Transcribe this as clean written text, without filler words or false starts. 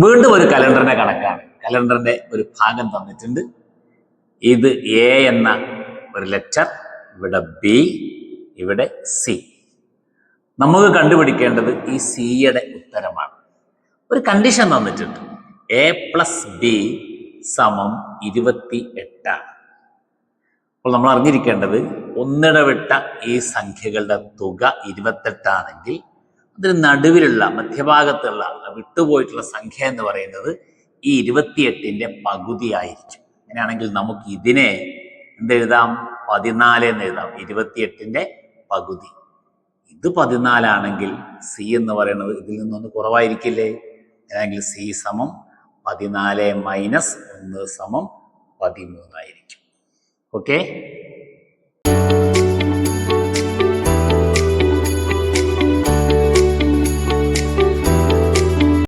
വീണ്ടും ഒരു കലണ്ടറിന്റെ കണക്കാണ്. കലണ്ടറിന്റെ ഒരു ഭാഗം തന്നിട്ടുണ്ട്. ഇത് എ എന്ന ഒരു ലെറ്റർ, ഇവിടെ ബി, ഇവിടെ സി. നമുക്ക് കണ്ടുപിടിക്കേണ്ടത് ഈ സിയുടെ ഉത്തരമാണ്. ഒരു കണ്ടീഷൻ തന്നിട്ടുണ്ട്. എ പ്ലസ് ബി സമം 28. അപ്പോൾ നമ്മൾ അറിഞ്ഞിരിക്കേണ്ടത് ഒന്നിടവിട്ട ഈ സംഖ്യകളുടെ തുക 28 ആണെങ്കിൽ അതിന് നടുവിലുള്ള മധ്യഭാഗത്തുള്ള വിട്ടുപോയിട്ടുള്ള സംഖ്യ എന്ന് പറയുന്നത് ഈ 28ന്റെ പകുതിയായിരിക്കും. അങ്ങനെയാണെങ്കിൽ നമുക്ക് ഇതിനെ എന്തെഴുതാം? 14 എന്ന് എഴുതാം. 28ന്റെ പകുതി. ഇത് 14 ആണെങ്കിൽ സി എന്ന് പറയുന്നത് ഇതിൽ നിന്നൊന്ന് കുറവായിരിക്കില്ലേ? അങ്ങനെയാണെങ്കിൽ സി സമം 14 - 1 സമം 13 ആയിരിക്കും. ഓക്കെ.